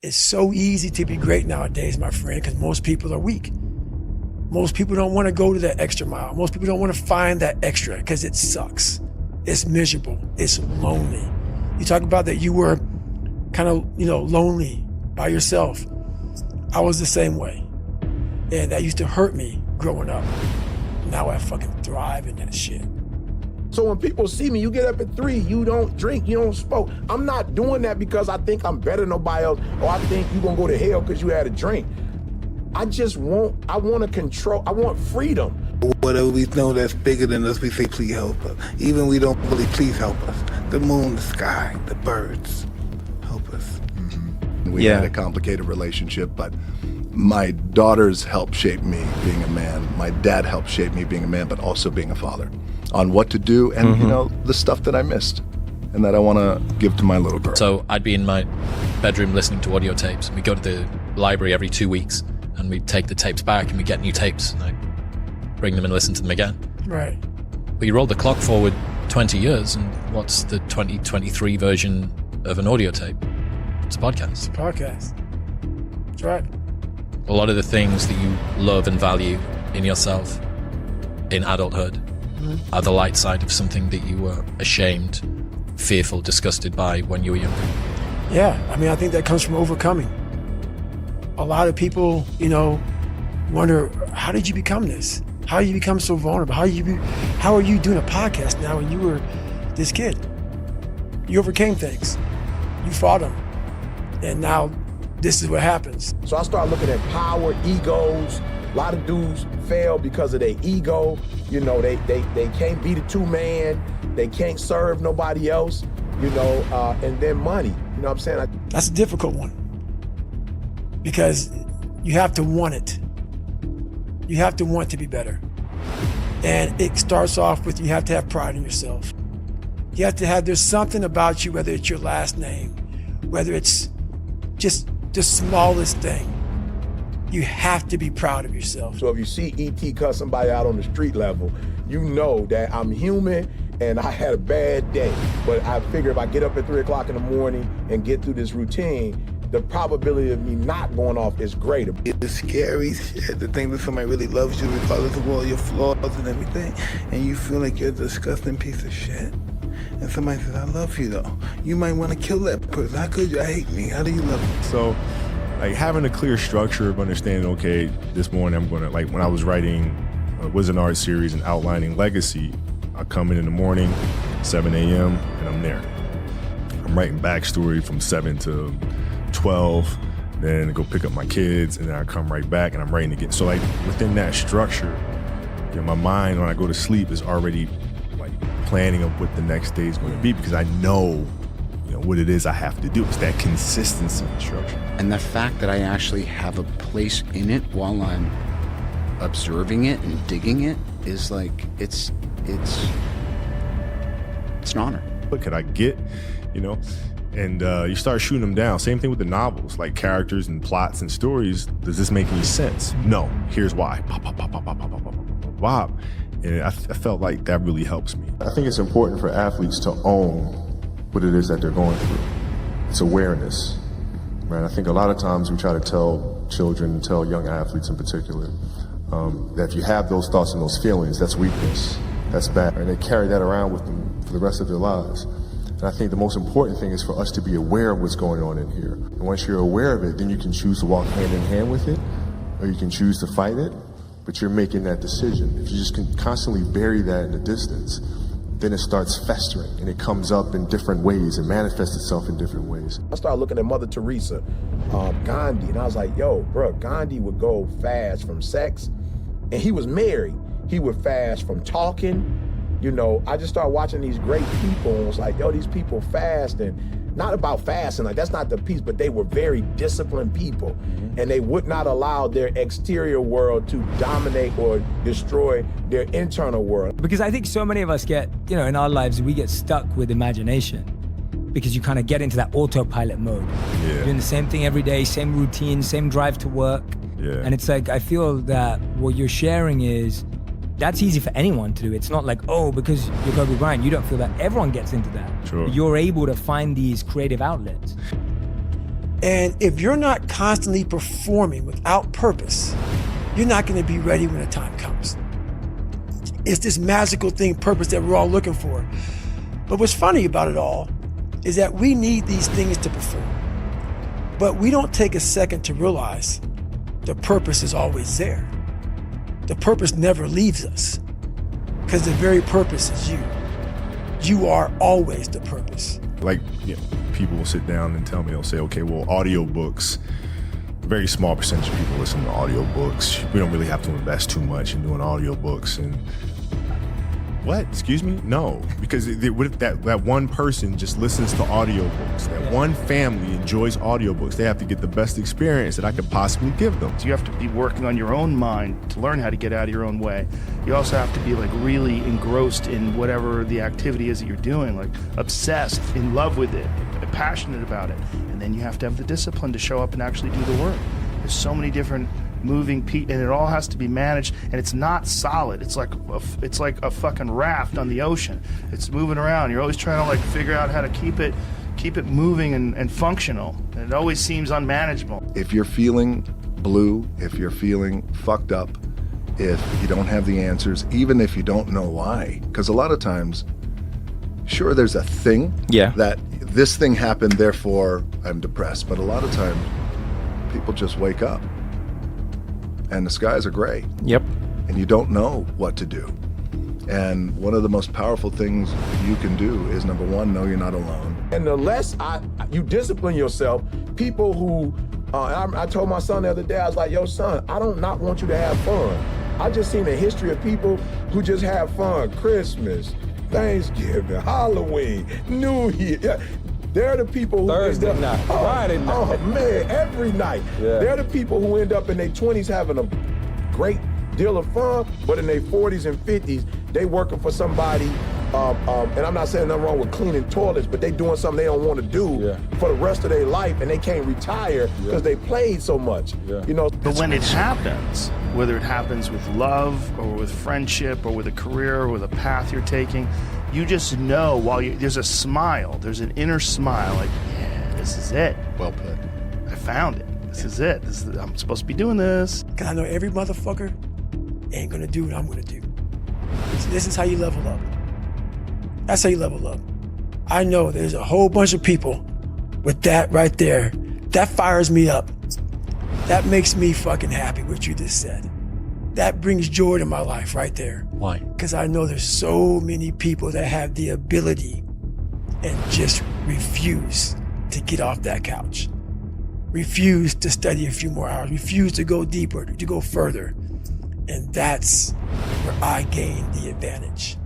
It's so easy to be great nowadays, my friend, because most people are weak. Most people don't want to go to that extra mile. Most people don't want to find that extra because it sucks. It's miserable. It's lonely. You talk about that you were kind of, lonely by yourself. I was the same way. And that used to hurt me growing up. Now I fucking thrive in that shit. So when people see me, you get up at 3, you don't drink, you don't smoke. I'm not doing that because I think I'm better than nobody else, or I think you're gonna go to hell because you had a drink. I want to control, I want freedom. Whatever we know that's bigger than us, we say, please help us. Even we don't really, please help us. The moon, the sky, the birds, help us. Mm-hmm. We had a complicated relationship, but my daughters helped shape me being a man. My dad helped shape me being a man, but also being a father. On what to do and, the stuff that I missed and that I want to give to my little girl. So I'd be in my bedroom listening to audio tapes. We go to the library every 2 weeks and we take the tapes back and we get new tapes and I bring them and listen to them again. Right. But you roll the clock forward 20 years and what's the 2023 version of an audio tape? It's a podcast. It's a podcast. That's right. A lot of the things that you love and value in yourself in adulthood are the light side of something that you were ashamed, fearful, disgusted by when you were younger. Yeah, I think that comes from overcoming. A lot of people, wonder, how did you become this? How did you become so vulnerable? How are you doing a podcast now when you were this kid? You overcame things. You fought them. And now this is what happens. So I started looking at power, egos. A lot of dudes fail because of their ego. They can't be the 2-man. They can't serve nobody else, and then money. You know what I'm saying? That's a difficult one because you have to want it. You have to want to be better. And it starts off with you have to have pride in yourself. You have to there's something about you, whether it's your last name, whether it's just the smallest thing. You have to be proud of yourself. So if you see E.T. cut somebody out on the street level, you know that I'm human and I had a bad day. But I figure if I get up at 3 o'clock in the morning and get through this routine, the probability of me not going off is greater. It's scary shit to think that somebody really loves you regardless of all your flaws and everything, and you feel like you're a disgusting piece of shit. And somebody says, I love you though. You might want to kill that person. How could you hate me? How do you love me? So, having a clear structure of understanding, okay, this morning I'm gonna, when I was writing was an art series and outlining legacy, I come in the morning, 7 a.m., and I'm there. I'm writing backstory from 7 to 12, then go pick up my kids, and then I come right back and I'm writing again. So within that structure, my mind when I go to sleep is already planning of what the next day is going to be because I know what it is I have to do. It's that consistency and structure. And the fact that I actually have a place in it while I'm observing it and digging it is it's an honor. What could I get, And you start shooting them down. Same thing with the novels, characters and plots and stories. Does this make any sense? No. Here's why. Pop, pop, pop, pop, pop, pop, pop, pop, pop. And I felt like that really helps me. I think it's important for athletes to own what it is that they're going through. It's awareness, right? I think a lot of times we try to tell children, tell young athletes in particular, that if you have those thoughts and those feelings, that's weakness, that's bad. And they carry that around with them for the rest of their lives. And I think the most important thing is for us to be aware of what's going on in here. And once you're aware of it, then you can choose to walk hand in hand with it, or you can choose to fight it, but you're making that decision. If you just can constantly bury that in the distance, then it starts festering and it comes up in different ways and manifests itself in different ways. I started looking at Mother Teresa, Gandhi, and I was like, yo, bro, Gandhi would go fast from sex, and he was married. He would fast from talking. I just started watching these great people and was like, yo, these people fast, and not about fasting, that's not the piece, but they were very disciplined people. And they would not allow their exterior world to dominate or destroy their internal world. Because I think so many of us get, in our lives, we get stuck with imagination because you kind of get into that autopilot mode. Yeah. Doing the same thing every day, same routine, same drive to work. Yeah. And it's I feel that what you're sharing is, that's easy for anyone to do. It's not because you're Kobe Bryant, you don't feel that. Everyone gets into that. Sure. You're able to find these creative outlets. And if you're not constantly performing without purpose, you're not going to be ready when the time comes. It's this magical thing, purpose, that we're all looking for. But what's funny about it all is that we need these things to perform. But we don't take a second to realize the purpose is always there. The purpose never leaves us, because the very purpose is you. You are always the purpose. Like, people will sit down and tell me, they'll say, okay, well, audiobooks, a very small percentage of people listen to audiobooks. We don't really have to invest too much in doing audiobooks. And what? Excuse me? No, because what if that one person just listens to audiobooks? That one family enjoys audiobooks. They have to get the best experience that I could possibly give them. You have to be working on your own mind to learn how to get out of your own way. You also have to be like really engrossed in whatever the activity is that you're doing, like obsessed, in love with it, passionate about it. And then you have to have the discipline to show up and actually do the work. There's so many different moving pieces, and it all has to be managed, and it's not solid. It's like a fucking raft on the ocean. It's moving around. You're always trying to like figure out how to keep it moving and functional, and it always seems unmanageable. If you're feeling blue, if you're feeling fucked up, if you don't have the answers, even if you don't know why, because a lot of times, sure, there's a thing that this thing happened, therefore I'm depressed, but a lot of times people just wake up and the skies are gray. Yep. And you don't know what to do. And one of the most powerful things you can do is, number one, know you're not alone. And the less you discipline yourself, people who, I told my son the other day, I was like, yo, son, I don't not want you to have fun. I just seen a history of people who just have fun. Christmas, Thanksgiving, Halloween, New Year. They're the people who Thursday night, Friday night. Oh man, every night. Yeah. They're the people who end up in their 20s having a great deal of fun, but in their 40s and 50s, they working for somebody, and I'm not saying nothing wrong with cleaning toilets, but they doing something they don't want to do for the rest of their life, and they can't retire because they played so much. You know. But when it happens, whether it happens with love or with friendship or with a career or with a path you're taking, you just know there's a smile, there's an inner smile, like, yeah, this is it. Well put. I found it. This is it. I'm supposed to be doing this. Because I know every motherfucker ain't gonna do what I'm gonna do. So this is how you level up. That's how you level up. I know there's a whole bunch of people with that right there. That fires me up. That makes me fucking happy, what you just said. That brings joy to my life right there. Why? Because I know there's so many people that have the ability and just refuse to get off that couch. Refuse to study a few more hours. Refuse to go deeper, to go further. And that's where I gain the advantage.